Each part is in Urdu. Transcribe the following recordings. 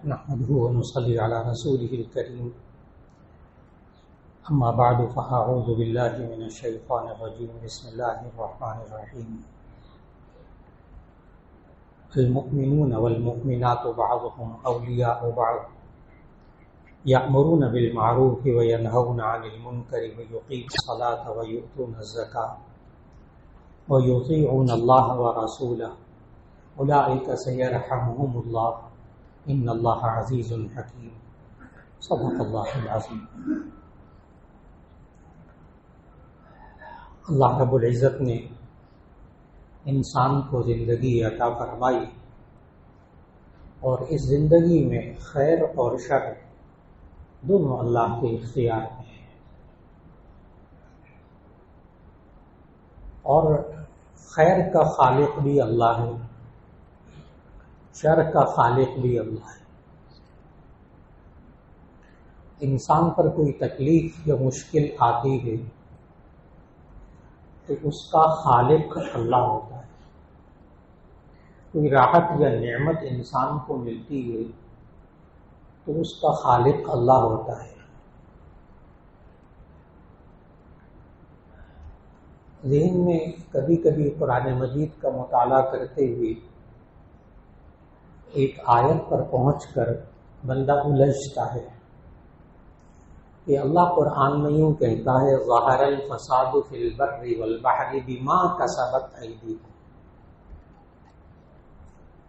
نحمده ونصلي على رسوله الكريم أما بعد فأعوذ بالله من الشيطان الرجيم بسم الله الرحمن الرحيم المؤمنون والمؤمنات بعضهم أولياء بعض يأمرون بالمعروف وينهون عن المنكر ويقيمون الصلاة ويؤتون الزكاة ويطيعون الله ورسوله أولئك سيرحمهم الله ان اللہ عزیز حکیم صدق اللہ العظیم۔ اللہ رب العزت نے انسان کو زندگی عطا فرمائی اور اس زندگی میں خیر اور شر دونوں اللہ کے اختیار میں ہیں، اور خیر کا خالق بھی اللہ ہے، شر کا خالق بھی اللہ ہے۔ انسان پر کوئی تکلیف یا مشکل آتی ہے تو اس کا خالق اللہ ہوتا ہے، کوئی راحت یا نعمت انسان کو ملتی ہے تو اس کا خالق اللہ ہوتا ہے۔ ذہن میں کبھی کبھی قرآن مجید کا مطالعہ کرتے ہوئے ایک آیت پر پہنچ کر بندہ الجھتا ہے کہ اللہ قرآن میں یوں کہتا ہے ظاہر الفساد فی البر والبحر بما کسبت ایدیکم،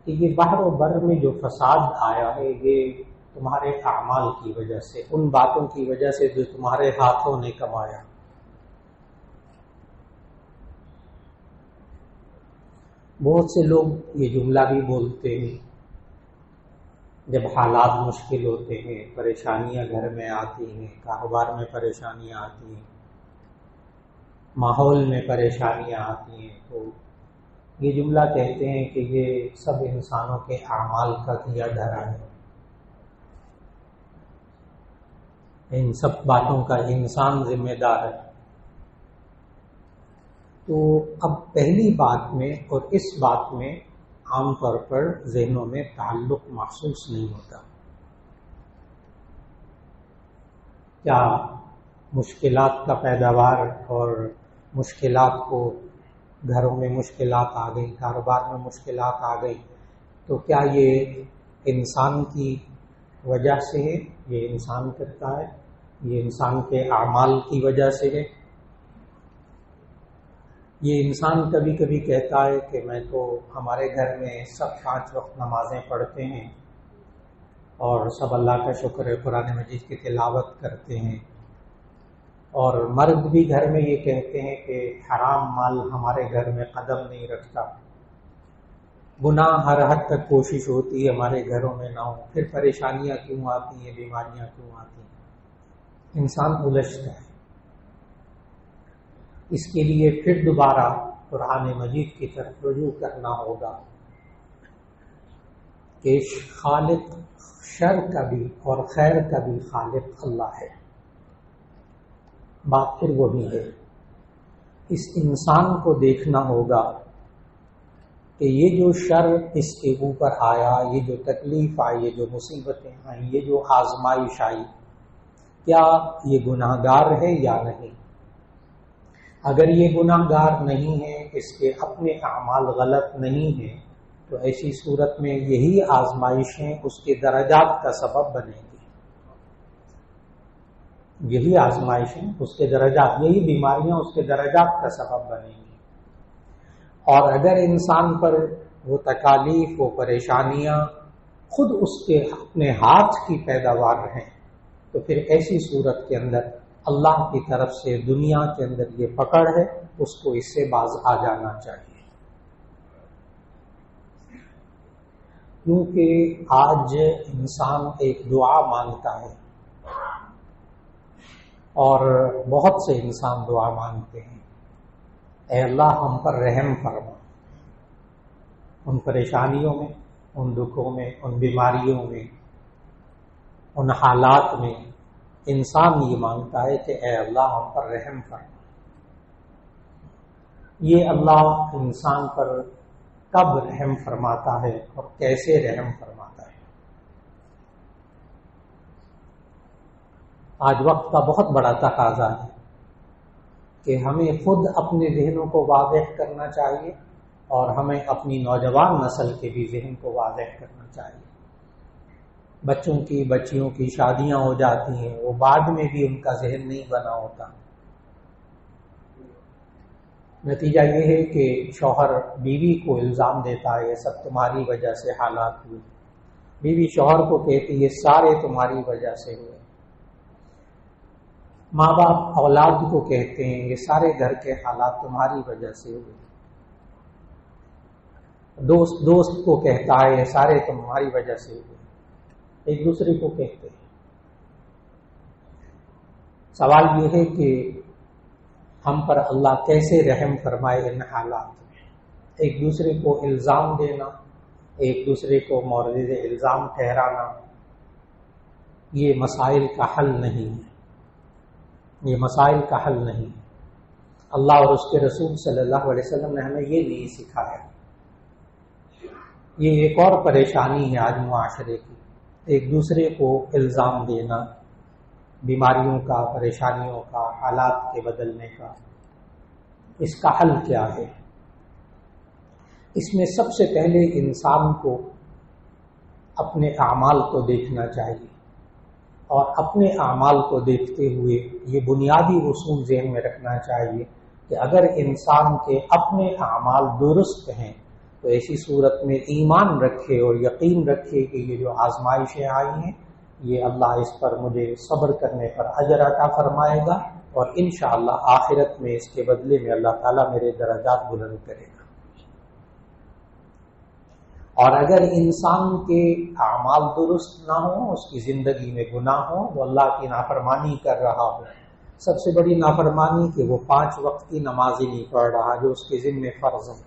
کہ یہ بحر و بر میں جو فساد آیا ہے یہ تمہارے اعمال کی وجہ سے، ان باتوں کی وجہ سے جو تمہارے ہاتھوں نے کمایا۔ بہت سے لوگ یہ جملہ بھی بولتے ہیں جب حالات مشکل ہوتے ہیں، پریشانیاں گھر میں آتی ہیں، کاروبار میں پریشانیاں آتی ہیں، ماحول میں پریشانیاں آتی ہیں، تو یہ جملہ کہتے ہیں کہ یہ سب انسانوں کے اعمال کا کیا دھرا ہے، ان سب باتوں کا انسان ذمہ دار ہے۔ تو اب پہلی بات میں اور اس بات میں عام طور پر ذہنوں میں تعلق محسوس نہیں ہوتا۔ کیا مشکلات کا پیداوار اور مشکلات کو، گھروں میں مشکلات آ گئی، کاروبار میں مشکلات آ گئی، تو کیا یہ انسان کی وجہ سے ہے؟ یہ انسان کرتا ہے، یہ انسان کے اعمال کی وجہ سے ہے؟ یہ انسان کبھی کبھی کہتا ہے کہ میں تو، ہمارے گھر میں سب 5 وقت نمازیں پڑھتے ہیں اور سب اللہ کا شکر ہے قرآن مجید کی تلاوت کرتے ہیں، اور مرد بھی گھر میں یہ کہتے ہیں کہ حرام مال ہمارے گھر میں قدم نہیں رکھتا، گناہ ہر حد تک کوشش ہوتی ہے ہمارے گھروں میں نہ ہو، پھر پریشانیاں کیوں آتی ہیں، بیماریاں کیوں آتی ہیں؟ انسان الجھتا ہے۔ اس کے لیے پھر دوبارہ قرآن مجید کی طرف رجوع کرنا ہوگا کہ خالق شر کا بھی اور خیر کا بھی خالق اللہ ہے، بات پھر وہی ہے۔ اس انسان کو دیکھنا ہوگا کہ یہ جو شر اس کے اوپر آیا، یہ جو تکلیف آئی، یہ جو مصیبتیں آئیں، یہ جو آزمائش آئی، کیا یہ گناہ گار ہے یا نہیں؟ اگر یہ گناہ گار نہیں ہے، اس کے اپنے اعمال غلط نہیں ہیں، تو ایسی صورت میں یہی آزمائشیں اس کے درجات کا سبب بنیں گی، یہی آزمائشیں اس کے درجات، یہی بیماریاں اس کے درجات کا سبب بنیں گی۔ اور اگر انسان پر وہ تکالیف، وہ پریشانیاں خود اس کے اپنے ہاتھ کی پیداوار ہیں، تو پھر ایسی صورت کے اندر اللہ کی طرف سے دنیا کے اندر یہ پکڑ ہے، اس کو اس سے باز آ جانا چاہیے۔ کیونکہ آج انسان ایک دعا مانگتا ہے، اور بہت سے انسان دعا مانگتے ہیں، اے اللہ ہم پر رحم فرما، ان پریشانیوں میں، ان دکھوں میں، ان بیماریوں میں، ان حالات میں انسان یہ مانگتا ہے کہ اے اللہ ہم پر رحم فرما۔ یہ اللہ انسان پر کب رحم فرماتا ہے اور کیسے رحم فرماتا ہے؟ آج وقت کا بہت بڑا تقاضا ہے کہ ہمیں خود اپنے ذہنوں کو واضح کرنا چاہیے اور ہمیں اپنی نوجوان نسل کے بھی ذہن کو واضح کرنا چاہیے۔ بچوں کی بچیوں کی شادیاں ہو جاتی ہیں، وہ بعد میں بھی ان کا ذہن نہیں بنا ہوتا۔ نتیجہ یہ ہے کہ شوہر بیوی کو الزام دیتا ہے یہ سب تمہاری وجہ سے حالات ہوئے، بیوی شوہر کو کہتی یہ سارے تمہاری وجہ سے ہوئے، ماں باپ اولاد کو کہتے ہیں یہ سارے گھر کے حالات تمہاری وجہ سے ہوئے، دوست کو کہتا ہے یہ سارے تمہاری وجہ سے ہوئے، ایک دوسرے کو کہتے ہیں۔ سوال یہ ہے کہ ہم پر اللہ کیسے رحم فرمائے ان حالات میں؟ ایک دوسرے کو الزام دینا، ایک دوسرے کو مورد الزام ٹھہرانا، یہ مسائل کا حل نہیں ہے، یہ مسائل کا حل نہیں ہے۔ اللہ اور اس کے رسول صلی اللہ علیہ وسلم نے ہمیں یہ نہیں سکھایا۔ یہ ایک اور پریشانی ہے آج معاشرے کی، ایک دوسرے کو الزام دینا، بیماریوں کا، پریشانیوں کا، حالات کے بدلنے کا۔ اس کا حل کیا ہے؟ اس میں سب سے پہلے انسان کو اپنے اعمال کو دیکھنا چاہیے، اور اپنے اعمال کو دیکھتے ہوئے یہ بنیادی اصول ذہن میں رکھنا چاہیے کہ اگر انسان کے اپنے اعمال درست ہیں تو ایسی صورت میں ایمان رکھے اور یقین رکھے کہ یہ جو آزمائشیں آئی ہیں یہ اللہ اس پر مجھے صبر کرنے پر اجر عطا فرمائے گا، اور انشاءاللہ آخرت میں اس کے بدلے میں اللہ تعالیٰ میرے درجات بلند کرے گا۔ اور اگر انسان کے اعمال درست نہ ہوں، اس کی زندگی میں گناہ ہو، وہ اللہ کی نافرمانی کر رہا ہو، سب سے بڑی نافرمانی کہ وہ 5 وقت کی نماز ہی نہیں پڑھ رہا جو اس کے ذمہ فرض ہے،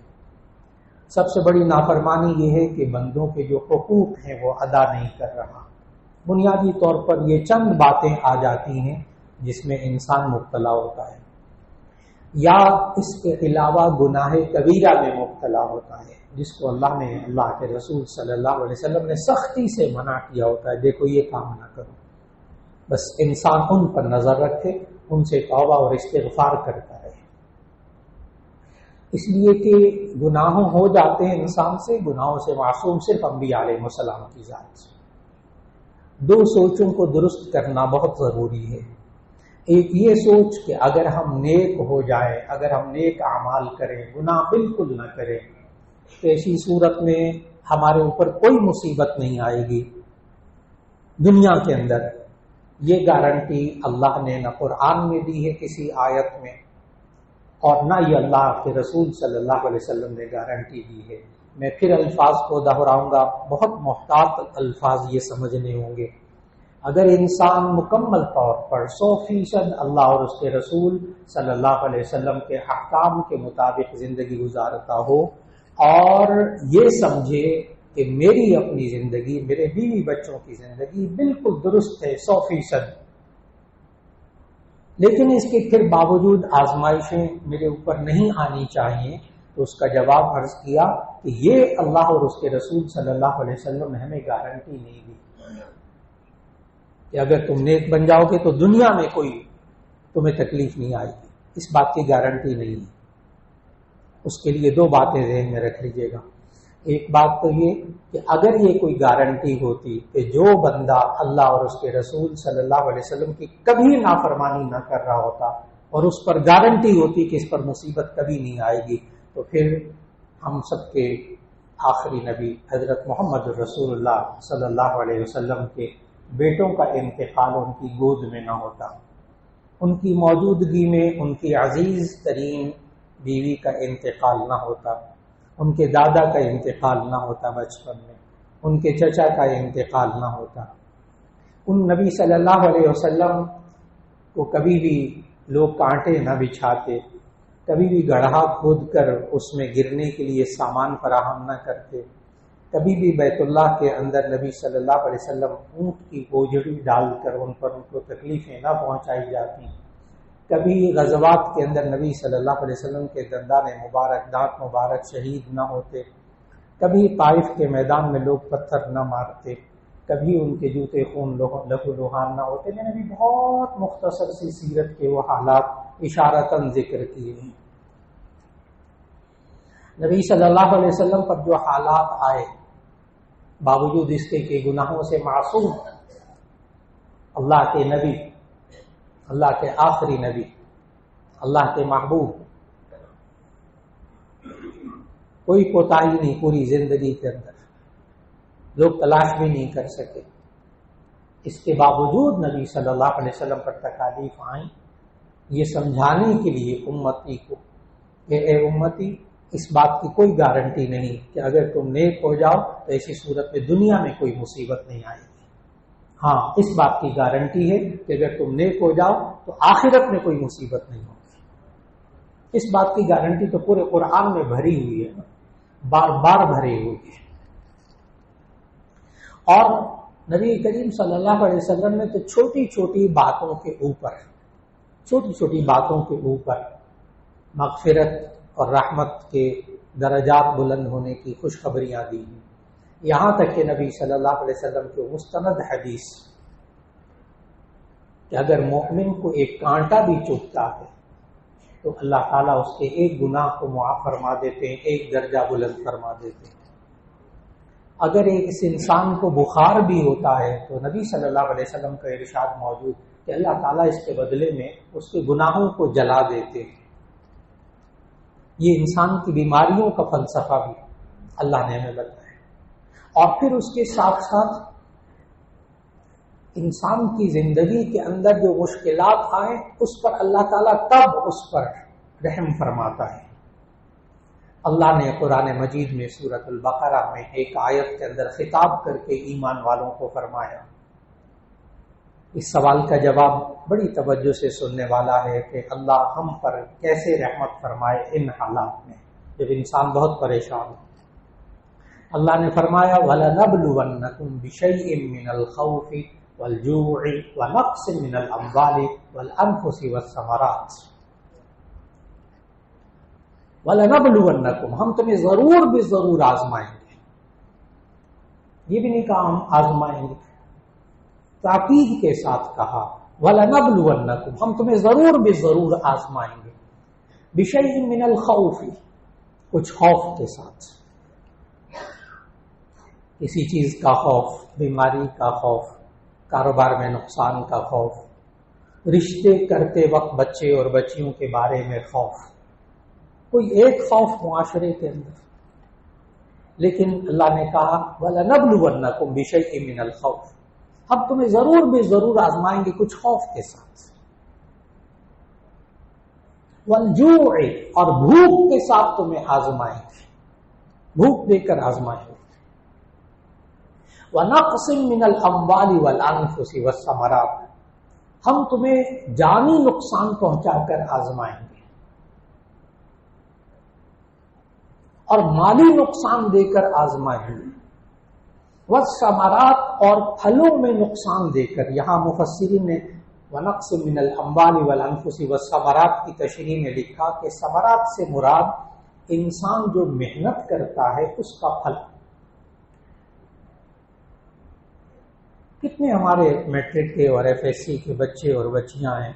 سب سے بڑی نافرمانی یہ ہے کہ بندوں کے جو حقوق ہیں وہ ادا نہیں کر رہا۔ بنیادی طور پر یہ چند باتیں آ جاتی ہیں جس میں انسان مبتلا ہوتا ہے، یا اس کے علاوہ گناہ کبیرہ میں مبتلا ہوتا ہے جس کو اللہ کے رسول صلی اللہ علیہ وسلم نے سختی سے منع کیا ہوتا ہے، دیکھو یہ کام نہ کرو۔ بس انسان ان پر نظر رکھے، ان سے توبہ اور استغفار کرتا رہے، اس لیے کہ گناہوں ہو جاتے ہیں انسان سے، گناہوں سے معصوم صرف انبیاء علیہ السلام کی ذات سے۔ 2 سوچوں کو درست کرنا بہت ضروری ہے۔ ایک یہ سوچ کہ اگر ہم نیک ہو جائیں، اگر ہم نیک اعمال کریں، گناہ بالکل نہ کریں، تو ایسی صورت میں ہمارے اوپر کوئی مصیبت نہیں آئے گی دنیا کے اندر۔ یہ گارنٹی اللہ نے نہ قرآن میں دی ہے کسی آیت میں، اور نہ یہ اللہ کے رسول صلی اللہ علیہ وسلم نے گارنٹی دی ہے۔ میں پھر الفاظ کو دہراؤں گا، بہت محتاط الفاظ یہ سمجھنے ہوں گے۔ اگر انسان مکمل طور پر 100% اللہ اور اس کے رسول صلی اللہ علیہ وسلم کے احکام کے مطابق زندگی گزارتا ہو، اور یہ سمجھے کہ میری اپنی زندگی، میرے بیوی بچوں کی زندگی بالکل درست ہے 100%، لیکن اس کے پھر باوجود آزمائشیں میرے اوپر نہیں آنی چاہیے، تو اس کا جواب عرض کیا کہ یہ اللہ اور اس کے رسول صلی اللہ علیہ وسلم نے ہمیں گارنٹی نہیں دی کہ اگر تم نیک بن جاؤ گے تو دنیا میں کوئی تمہیں تکلیف نہیں آئے گی، اس بات کی گارنٹی نہیں ہے۔ اس کے لیے 2 باتیں ذہن میں رکھ لیجیے گا۔ ایک بات تو یہ کہ اگر یہ کوئی گارنٹی ہوتی کہ جو بندہ اللہ اور اس کے رسول صلی اللہ علیہ وسلم کی کبھی نافرمانی نہ کر رہا ہوتا، اور اس پر گارنٹی ہوتی کہ اس پر مصیبت کبھی نہیں آئے گی، تو پھر ہم سب کے آخری نبی حضرت محمد رسول اللہ صلی اللہ علیہ وسلم کے بیٹوں کا انتقال ان کی گود میں نہ ہوتا، ان کی موجودگی میں ان کی عزیز ترین بیوی کا انتقال نہ ہوتا، ان کے دادا کا انتقال نہ ہوتا بچپن میں، ان کے چچا کا انتقال نہ ہوتا، ان نبی صلی اللہ علیہ وسلم کو کبھی بھی لوگ کانٹے نہ بچھاتے، کبھی بھی گڑھا کھود کر اس میں گرنے کے لیے سامان فراہم نہ کرتے، کبھی بھی بیت اللہ کے اندر نبی صلی اللہ علیہ وسلم اونٹ کی گوجڑی ڈال کر ان کو تکلیفیں نہ پہنچائی جاتی، کبھی غزوات کے اندر نبی صلی اللہ علیہ وسلم کے دندان مبارک، دانت مبارک شہید نہ ہوتے، کبھی طائف کے میدان میں لوگ پتھر نہ مارتے، کبھی ان کے جوتے خون لہو لہان نہ ہوتے. میں نے بھی بہت مختصر سی سیرت کے وہ حالات اشارتاً ذکر کیے ہیں. نبی صلی اللہ علیہ وسلم پر جو حالات آئے، باوجود اس کے کہ گناہوں سے معصوم، اللہ کے نبی، اللہ کے آخری نبی، اللہ کے محبوب، کوئی کوتاہی نہیں پوری زندگی کے اندر، لوگ تلاش بھی نہیں کر سکے. اس کے باوجود نبی صلی اللہ علیہ وسلم پر تکالیف آئیں، یہ سمجھانے کے لیے امتی کو کہ اے امتی، اس بات کی کوئی گارنٹی نہیں کہ اگر تم نیک ہو جاؤ تو ایسی صورت میں دنیا میں کوئی مصیبت نہیں آئے گی. ہاں، اس بات کی گارنٹی ہے کہ اگر تم نیک ہو جاؤ تو آخرت میں کوئی مصیبت نہیں ہوگی. اس بات کی گارنٹی تو پورے قرآن میں بھری ہوئی ہے، بار بار بھری ہوئی ہے. اور نبی کریم صلی اللہ علیہ وسلم نے تو چھوٹی چھوٹی باتوں کے اوپر مغفرت اور رحمت کے درجات بلند ہونے کی خوشخبریاں دی ہیں. یہاں تک کہ نبی صلی اللہ علیہ وسلم کی مستند حدیث کہ اگر مومن کو ایک کانٹا بھی چبھتا ہے تو اللہ تعالیٰ اس کے ایک گناہ کو معاف فرما دیتے ہیں، ایک درجہ بلند فرما دیتے ہیں. اگر اس انسان کو بخار بھی ہوتا ہے تو نبی صلی اللہ علیہ وسلم کا ارشاد موجود کہ اللہ تعالیٰ اس کے بدلے میں اس کے گناہوں کو جلا دیتے ہیں. یہ انسان کی بیماریوں کا فلسفہ بھی اللہ نے ہمیں بتایا. اور پھر اس کے ساتھ ساتھ انسان کی زندگی کے اندر جو مشکلات آئیں اس پر اللہ تعالیٰ تب اس پر رحم فرماتا ہے. اللہ نے قرآن مجید میں سورۃ البقرہ میں ایک آیت کے اندر خطاب کر کے ایمان والوں کو فرمایا. اس سوال کا جواب بڑی توجہ سے سننے والا ہے کہ اللہ ہم پر کیسے رحمت فرمائے ان حالات میں جب انسان بہت پریشان ہو. اللہ نے فرمایا وَلَنَبْلُوَنَّكُمْ بِشَيْءٍ مِّنَ الْخَوْفِ وَالْجُوعِ وَنَقْصٍ مِّنَ الْأَمْوَالِ وَالْأَنفُسِ وَالثَّمَرَاتِ. وَلَنَبْلُوَنَّكُمْ، ہم تمہیں ضرور بھی ضرور آزمائیں گے. یہ بھی نہیں کہا ہم آزمائیں گے، تاکید کے ساتھ کہا وَلَنَبْلُوَنَّكُمْ، ہم تمہیں ضرور بھی ضرور آزمائیں گے. بِشَيْءٍ مِّنَ الْخَوْفِ، کچھ خوف کے ساتھ، کسی چیز کا خوف، بیماری کا خوف، کاروبار میں نقصان کا خوف، رشتے کرتے وقت بچے اور بچیوں کے بارے میں خوف، کوئی ایک خوف معاشرے کے اندر. لیکن اللہ نے کہا وَلَنَبْلُوَنَّكُمْ بِشَيْءٍ مِّنَ الْخَوْفِ، ہم تمہیں ضرور بھی ضرور آزمائیں گے کچھ خوف کے ساتھ. وَالْجُوعِ، اور بھوک کے ساتھ تمہیں آزمائیں گے، بھوک دے کر آزمائیں گے. وَنَقْصٍ مِّنَ الْأَمْوَالِ وَالْأَنفُسِ وَالثَّمَرَاتِ، ہم تمہیں جانی نقصان پہنچا کر آزمائیں گے اور مالی نقصان دے کر آزمائیں گے. وَالثَّمَرَاتِ، اور پھلوں میں نقصان دے کر. یہاں مفسرین نے وَنَقْصٍ مِّنَ الْأَمْوَالِ وَالْأَنفُسِ وَالثَّمَرَاتِ کی تشریح میں لکھا کہ ثمرات سے مراد انسان جو محنت کرتا ہے اس کا پھل. کتنے ہمارے میٹرک کے اور ایف ایس سی کے بچے اور بچیاں ہیں،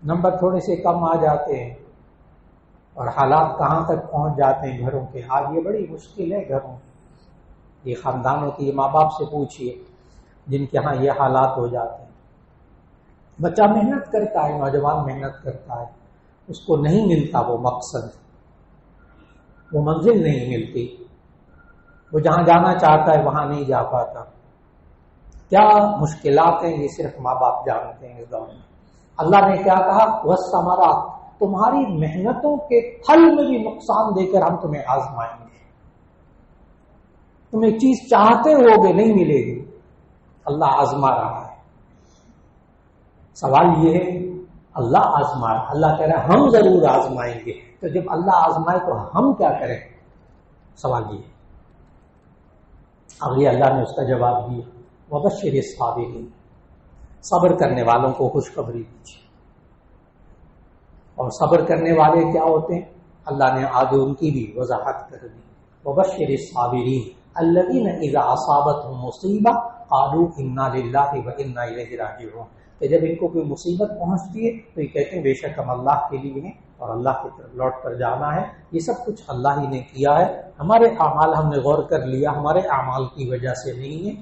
نمبر تھوڑے سے کم آ جاتے ہیں اور حالات کہاں تک پہنچ جاتے ہیں گھروں کے. آج یہ بڑی مشکل ہے گھروں، یہ خاندانوں کی ماں باپ سے پوچھئے جن کے ہاں یہ حالات ہو جاتے ہیں. بچہ محنت کرتا ہے، نوجوان محنت کرتا ہے، اس کو نہیں ملتا وہ مقصد، وہ منزل نہیں ملتی، وہ جہاں جانا چاہتا ہے وہاں نہیں جا پاتا. کیا مشکلات ہیں یہ صرف ماں باپ جانتے ہیں اس دور میں. اللہ نے کیا کہا وَالثَّمَرَاتِ، تمہاری محنتوں کے پھل میں بھی نقصان دے کر ہم تمہیں آزمائیں گے. تم ایک چیز چاہتے ہوگے نہیں ملے گی، اللہ آزما رہا ہے. سوال یہ ہے اللہ آزما رہا، اللہ کہہ رہا ہے ہم ضرور آزمائیں گے. تو جب اللہ آزمائے تو ہم کیا کریں؟ سوال یہ. آگے اللہ نے اس کا جواب دیا وَبَشِّرِ الصَّابِرِينَ، صبر کرنے والوں کو خوشخبری دیجیے. اور صبر کرنے والے کیا ہوتے ہیں اللہ نے آگے ان کی بھی وضاحت کر دی. وَبَشِّرِ الصَّابِرِينَ، الذین اذا اصابتهم مصیبہ قالوا انا للہ وانا الیہ راجعون، کہ جب ان کو کوئی مصیبت پہنچتی ہے تو یہ کہتے ہیں بے شک ہم اللہ کے لیے ہیں اور اللہ کی طرف لوٹ کر جانا ہے، یہ سب کچھ اللہ ہی نے کیا ہے، ہمارے اعمال ہم نے غور کر لیا، ہمارے اعمال کی وجہ سے نہیں ہے،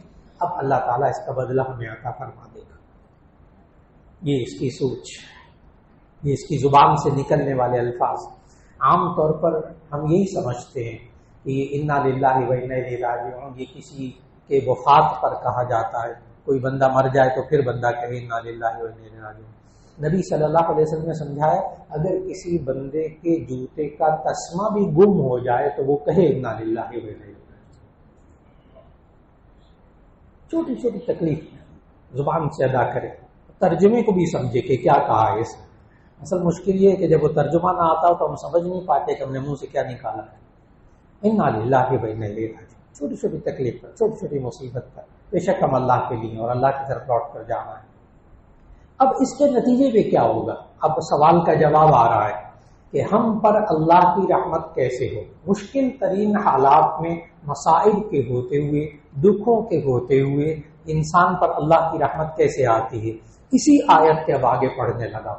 اب اللہ تعالیٰ اس کا بدلہ ہمیں عطا فرما دے گا۔ یہ اس کی سوچ، یہ اس کی زبان سے نکلنے والے الفاظ۔ عام طور پر ہم یہی سمجھتے ہیں کہ یہ انا للہ و انا الیہ راجعون یہ کسی کے وفات پر کہا جاتا ہے، کوئی بندہ مر جائے تو پھر بندہ کہے انا للہ و انا الیہ راجعون۔ نبی صلی اللہ علیہ وسلم نے سمجھایا اگر کسی بندے کے جوتے کا تسمہ بھی گم ہو جائے تو وہ کہے انا للہ و انا الیہ راجعون۔ چھوٹی چھوٹی تکلیف زبان سے ادا کرے، ترجمے کو بھی سمجھے کہ کیا کہا ہے اس نے۔ اصل مشکل یہ ہے کہ جب وہ ترجمہ نہ آتا ہو تو ہم سمجھ نہیں پاتے کہ ہم نے منہ سے کیا نکالا ہے۔ انا للہ و انا الیہ راجعون، چھوٹی چھوٹی تکلیف پر، چھوٹی چھوٹی مصیبت پر بے شک ہم اللہ کے لیے اور اللہ کی طرف لوٹ کر جانا ہے۔ اب اس کے نتیجے میں کیا ہوگا؟ اب سوال کا جواب آ رہا ہے کہ ہم پر اللہ کی رحمت کیسے ہو؟ مشکل ترین حالات میں مصائب کے ہوتے ہوئے، دکھوں کے ہوتے ہوئے انسان پر اللہ کی رحمت کیسے آتی ہے؟ اسی آیت کے اب آگے پڑھنے لگا۔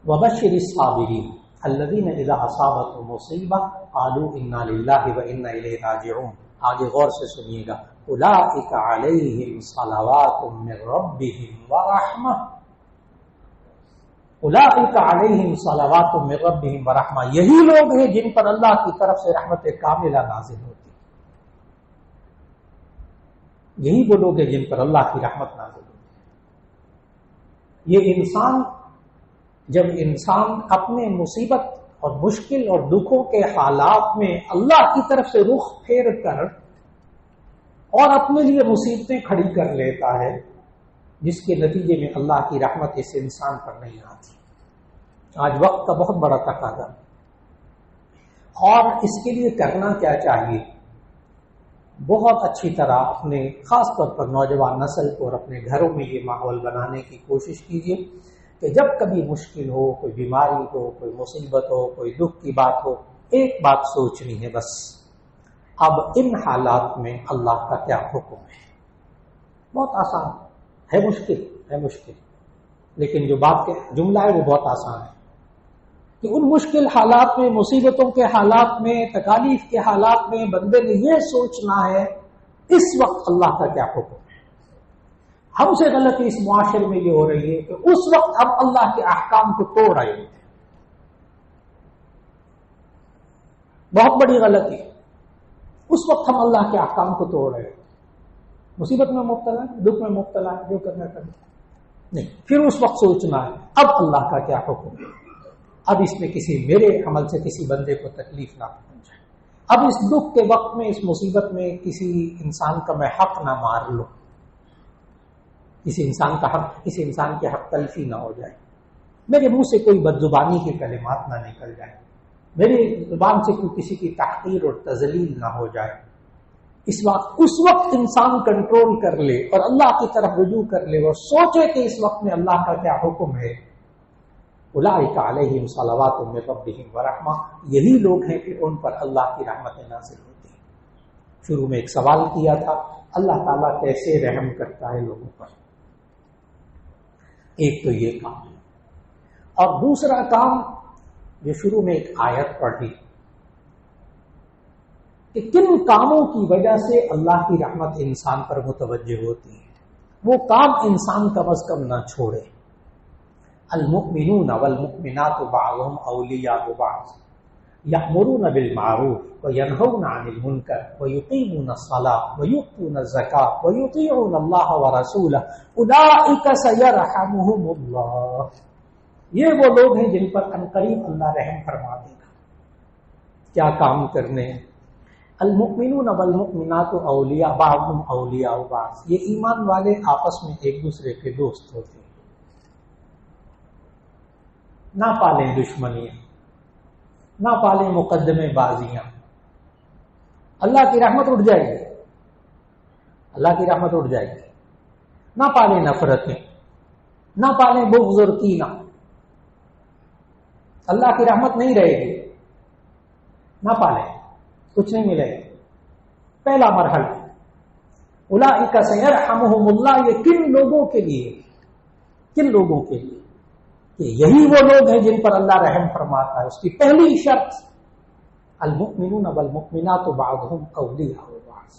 وَبَشِّرِ الصَّابِرِينَ الَّذِينَ إِذَا أَصَابَتْهُم مُّصِيبَةٌ قَالُوا إِنَّا لِلَّهِ وَإِنَّا إِلَيْهِ راجعون۔ آگے غور سے سنیے گا۔ أُولَٰئِكَ عَلَيْهِمْ صَلَوَاتٌ مِّن رَّبِّهِمْ وَرَحْمَةٌ، أُولَٰئِكَ عَلَيْهِمْ صَلَوَاتٌ مِّن رَّبِّهِمْ وَرَحْمَةٌ، یہی لوگ ہیں جن پر اللہ کی طرف سے رحمت کاملہ نازل ہوتی ہے، یہی وہ لوگ ہیں جن پر اللہ کی رحمت نازل ہوتی ہے۔ یہ انسان جب انسان اپنے مصیبت اور مشکل اور دکھوں کے حالات میں اللہ کی طرف سے رخ پھیر کر اور اپنے لیے مصیبتیں کھڑی کر لیتا ہے، جس کے نتیجے میں اللہ کی رحمت اس انسان پر نہیں آتی۔ آج وقت کا بہت بڑا تقاضا، اور اس کے لیے کرنا کیا چاہیے؟ بہت اچھی طرح اپنے خاص طور پر نوجوان نسل کو اور اپنے گھروں میں یہ ماحول بنانے کی کوشش کیجیے کہ جب کبھی مشکل ہو، کوئی بیماری ہو، کوئی مصیبت ہو، کوئی دکھ کی بات ہو، ایک بات سوچنی ہے بس، اب ان حالات میں اللہ کا کیا حکم ہے؟ بہت آسان ہے، مشکل لیکن جو بات کے جملہ ہے وہ بہت آسان ہے کہ ان مشکل حالات میں، مصیبتوں کے حالات میں، تکالیف کے حالات میں بندے نے یہ سوچنا ہے اس وقت اللہ کا کیا حکم ہے۔ ہم سے غلطی اس معاشرے میں یہ ہو رہی ہے کہ اس وقت ہم اللہ کے احکام کو توڑ رہے ہوتے ہیں، بہت بڑی غلطی ہے۔ اس وقت ہم اللہ کے احکام کو توڑ رہے ہوتے ہیں، مصیبت میں مبتلا ہے، دکھ میں مبتلا ہے، جو کرنا کرنا نہیں، پھر اس وقت سوچنا ہے اب اللہ کا کیا حکم ہے، اب اس میں میرے عمل سے کسی بندے کو تکلیف نہ پہنچائے، اب اس دکھ کے وقت میں، اس مصیبت میں کسی انسان کا میں حق نہ مار لوں، اس انسان کے حق تلفی نہ ہو جائے، میرے منہ سے کوئی بدزبانی کے کلمات نہ نکل جائے، میری زبان سے کوئی کسی کی تحقیر اور تذلیل نہ ہو جائے۔ اس وقت انسان کنٹرول کر لے اور اللہ کی طرف رجوع کر لے اور سوچے کہ اس وقت میں اللہ کا کیا حکم ہے۔ اولئک علیہم صلوات من ربہم ورحمہ، یہی لوگ ہیں کہ ان پر اللہ کی رحمت نازل ہوتی ہے۔ شروع میں ایک سوال کیا تھا، اللہ تعالیٰ کیسے رحم کرتا ہے لوگوں پر؟ ایک تو یہ کام ہے، اور دوسرا کام جو شروع میں ایک آیت پڑھی کہ کن کاموں کی وجہ سے اللہ کی رحمت انسان پر متوجہ ہوتی ہے، وہ کام انسان کم از کم نہ چھوڑے۔ المؤمنون والمؤمنات بعضهم اولیاء بعض یأمرون بالمعروف وینہون عن المنکر ویقیمون الصلاة ویؤتون الزکاة ویطیعون اللہ ورسولہ اولئک سیرحمهم اللہ، یہ وہ لوگ ہیں جن پر عنقریب اللہ رحم فرما دے گا۔ کیا کام کرنے ہیں؟ المؤمنون والمؤمنات اولیاء بعضهم اولیاء بعض، یہ ایمان والے آپس میں ایک دوسرے کے دوست ہوتے ہیں، نہ پالیں دشمنیاں، نہ پالیں مقدمے بازیاں، اللہ کی رحمت اٹھ جائے گی، اللہ کی رحمت اٹھ جائے گی۔ نہ پالیں نفرتیں، نہ پالیں بغض اور کینہ، اللہ کی رحمت نہیں رہے گی، نہ پالیں، کچھ نہیں ملے گا۔ پہلا مرحلہ اولئک سیرحمہم اللہ، یہ کن لوگوں کے لیے کہ یہی وہ لوگ ہیں جن پر اللہ رحم فرماتا ہے. اس کی پہلی شرط المؤمنون والمؤمنات بعضهم اولیاء بعض،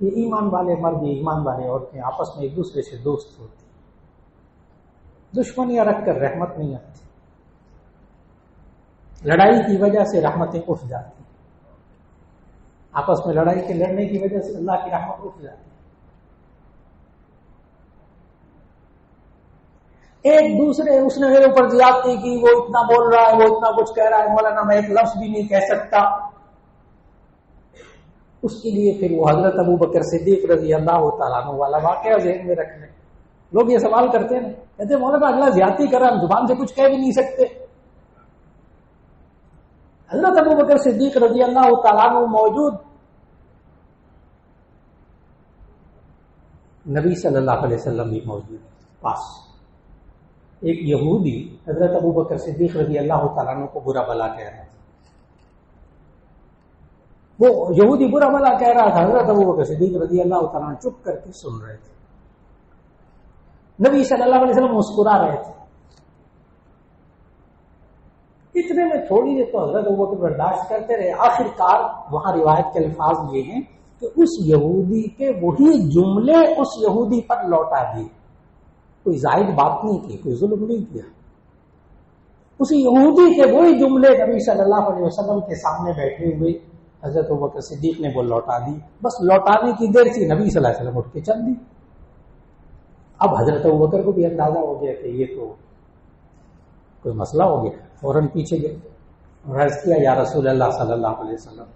یہ ایمان والے مرد ایمان والے عورتیں آپس میں ایک دوسرے سے دوست ہوتی، دشمنیاں رکھ کر رحمت نہیں آتی، لڑائی کی وجہ سے رحمتیں اٹھ جاتی، آپس میں لڑائی کے لڑنے کی وجہ سے اللہ کی رحمت اٹھ جاتی. ایک دوسرے اس نے میرے اوپر زیادتی کی، وہ اتنا بول رہا ہے، وہ اتنا کچھ کہہ رہا ہے، مولانا میں ایک لفظ بھی نہیں کہہ سکتا، اس کے لیے پھر وہ حضرت ابوبکر صدیق رضی اللہ تعالیٰ عنہ والا واقعہ ذہن میں رکھ لیں. لوگ یہ سوال کرتے ہیں، کہتے ہیں مولانا اگلا زیادتی کر رہا، ہم زبان سے کچھ کہہ بھی نہیں سکتے. حضرت ابوبکر صدیق رضی اللہ تعالیٰ عنہ موجود، نبی صلی اللہ علیہ وسلم بھی موجود پاس. ایک یہودی حضرت ابوبکر صدیق رضی اللہ تعالیٰ عنہ کو برا بھلا کہہ رہا تھا. وہ یہودی برا بھلا کہہ رہا تھا، حضرت ابوبکر صدیق رضی اللہ تعالیٰ عنہ چپ کر کے سن رہے تھے. نبی صلی اللہ علیہ وسلم مسکرا رہے تھے. اتنے میں تھوڑی دیر تو حضرت ابوبکر برداشت کرتے رہے. آخر کار وہاں روایت کے الفاظ یہ ہیں کہ اس یہودی کے وہی جملے اس یہودی پر لوٹا دیے، کوئی زائد بات نہیں کی، کوئی ظلم نہیں کیا. اسی یہودی کے وہی جملے نبی صلی اللہ علیہ وسلم کے سامنے بیٹھے ہوئے حضرت ابوبکر صدیق نے وہ لوٹا دی. بس لوٹانے کی دیر سے نبی صلی اللہ علیہ وسلم اٹھ کے چل دی. اب حضرت ابوبکر کو بھی اندازہ ہو گیا کہ یہ تو کوئی مسئلہ ہو گیا، فوراً پیچھے گئے اور عرض کیا یا رسول اللہ صلی اللہ علیہ وسلم،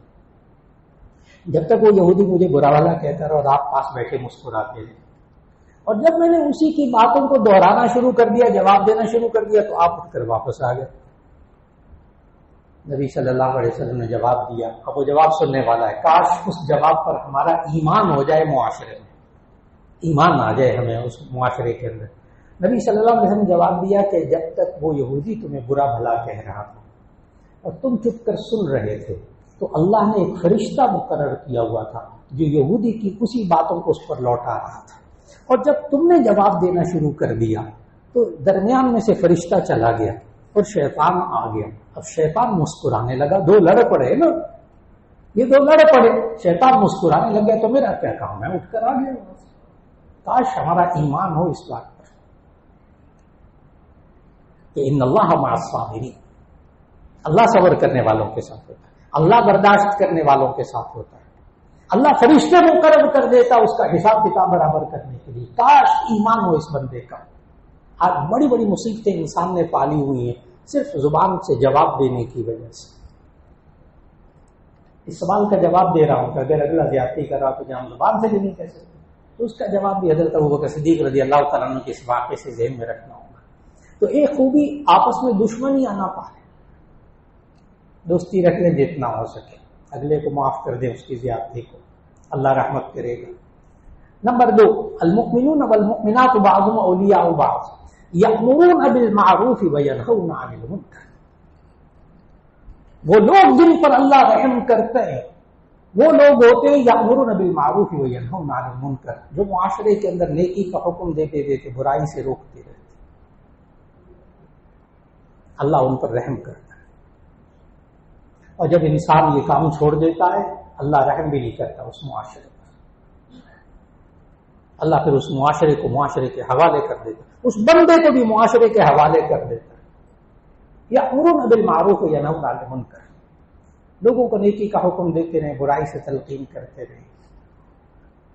جب تک وہ یہودی مجھے برا بھلا کہتا رہا اور آپ پاس بیٹھے مسکراتے رہے، اور جب میں نے اسی کی باتوں کو دہرانا شروع کر دیا، جواب دینا شروع کر دیا، تو آپ اٹھ کر واپس آ گئے. نبی صلی اللہ علیہ وسلم نے جواب دیا. اب وہ جواب سننے والا ہے، کاش اس جواب پر ہمارا ایمان ہو جائے، معاشرے میں ایمان آ جائے ہمیں اس معاشرے کے اندر. نبی صلی اللہ علیہ وسلم نے جواب دیا کہ جب تک وہ یہودی تمہیں برا بھلا کہہ رہا تھا اور تم چپ کر سن رہے تھے، تو اللہ نے ایک فرشتہ مقرر کیا ہوا تھا جو یہودی کی اسی باتوں کو اس پر لوٹا رہا تھا. اور جب تم نے جواب دینا شروع کر دیا تو درمیان میں سے فرشتہ چلا گیا اور شیطان آ گیا. اب شیطان مسکرانے لگا. دو لڑ پڑے نا، یہ دو لڑ پڑے، شیطان مسکرانے لگ گیا. تو میرا کیا کام، میں اٹھ کر آ گیا. کاش ہمارا ایمان ہو اس بات پر کہ ان اللہ مع الصابرین، اللہ صبر کرنے والوں کے ساتھ ہوتا ہے، اللہ برداشت کرنے والوں کے ساتھ ہوتا ہے. اللہ فرشتے مقرر کر دیتا اس کا حساب کتاب برابر کرنے کے لیے. کاش ایمان ہو اس بندے کا. آج بڑی بڑی مصیبتیں انسان نے پالی ہوئی ہیں صرف زبان سے جواب دینے کی وجہ سے. اس سوال کا جواب دے رہا ہوں کہ اگر اگلا زیادتی کر رہا تو جہاں زبان سے بھی نہیں کہہ سکتے، تو اس کا جواب بھی حضرت ابوبکر صدیق رضی اللہ تعالیٰ عنہ کے اس واقعے سے ذہن میں رکھنا ہوگا. تو ایک خوبی آپس میں دشمنی آنا پائے، دوستی رکھ لیں جتنا ہو سکے، اگلے کو معاف کر دیں اس کی زیادتی کو، اللہ رحمت کرے گا. نمبر 2، المؤمنون والمؤمنات بعضهم اولیاء بعض یأمرون بالمعروف وینہون عن المنکر. وہ لوگ جن پر اللہ رحم کرتے ہیں وہ لوگ ہوتے ہیں یأمرون بالمعروف وینہون عن المنکر، جو معاشرے کے اندر نیکی کا حکم دیتے دیتے برائی سے روکتے رہتے. اللہ ان پر رحم کرتا ہے، اور جب انسان یہ کام چھوڑ دیتا ہے اللہ رحم بھی نہیں کرتا اس معاشرے پر. اللہ پھر اس معاشرے کو معاشرے کے حوالے کر دیتا، اس بندے کو بھی معاشرے کے حوالے کر دیتا. یأمرون بالمعروف وینہون عن المنکر، لوگوں کو نیکی کا حکم دیتے رہے، برائی سے تلقین کرتے رہے.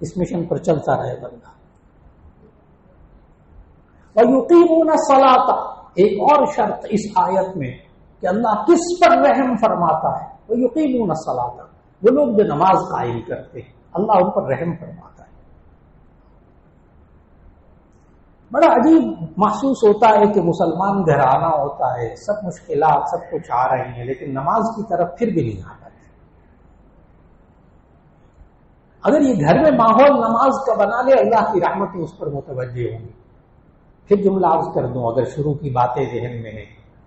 اس مشن پر چلتا رہے بندہ. وَيُقِيمُونَ الصَّلَاةَ، ایک اور شرط اس آیت میں کہ اللہ کس پر رحم فرماتا ہے. وَيُقِيمُونَ الصَّلَاةَ، وہ لوگ جو نماز قائم کرتے ہیں اللہ ان پر رحم فرماتا ہے. بڑا عجیب محسوس ہوتا ہے کہ مسلمان گھرانہ ہوتا ہے، سب مشکلات سب کچھ آ رہی ہیں، لیکن نماز کی طرف پھر بھی نہیں آ رہے. اگر یہ گھر میں ماحول نماز کا بنا لے اللہ کی رحمتیں اس پر متوجہ ہوں گی. پھر جملہ عرض کر دوں، اگر شروع کی باتیں ذہن میں ہیں،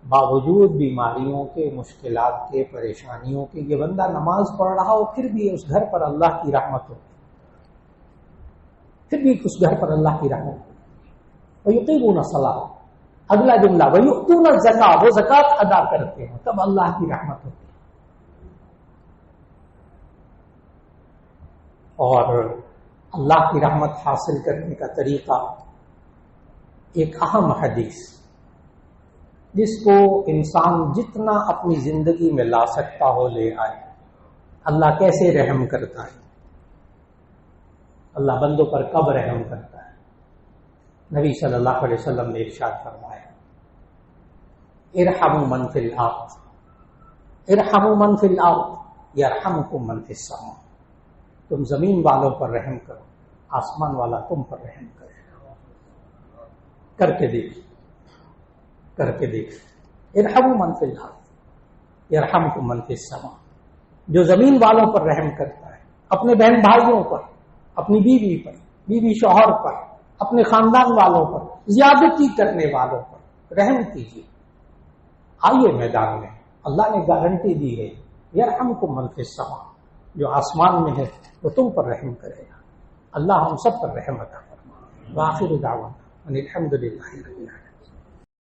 باوجود بیماریوں کے، مشکلات کے، پریشانیوں کے، یہ بندہ نماز پڑھ رہا ہو پھر بھی اس گھر پر اللہ کی رحمت ہو، پھر بھی اس گھر پر اللہ کی رحمت ہو۔ وَيُقِيمُونَ الصَّلَاةَ، اگلا جملہ وَيُؤْتُونَ الزَّكَاةَ، وہ زکوٰۃ ادا کرتے ہیں، تب اللہ کی رحمت ہوتی ہے۔ اور اللہ کی رحمت حاصل کرنے کا طریقہ، ایک اہم حدیث جس کو انسان جتنا اپنی زندگی میں لا سکتا ہو لے آئے۔ اللہ کیسے رحم کرتا ہے، اللہ بندوں پر کب رحم کرتا ہے؟ نبی صلی اللہ علیہ وسلم نے ارشاد فرمایا، ارحموا من فی الارض، ارحموا من فی الارض یرحمکم من فی السماء، تم زمین والوں پر رحم کرو، آسمان والا تم پر رحم کرے۔ کر کے دیکھ ارحموا من فی الارض یرحمکم من فی السماء، جو زمین والوں پر رحم کرتا ہے، اپنے بہن بھائیوں پر، اپنی بیوی پر، بیوی شوہر پر، اپنے خاندان والوں پر، زیادتی کرنے والوں پر رحم کیجیے۔ آئیے میدان میں، اللہ نے گارنٹی دی ہے، یرحمکم من فی السماء، جو آسمان میں ہے وہ تم پر رحم کرے گا۔ اللہ ہم سب پر رحم عطا فرمائے۔ وآخر دعوانا ان الحمد للہ رب العالمین۔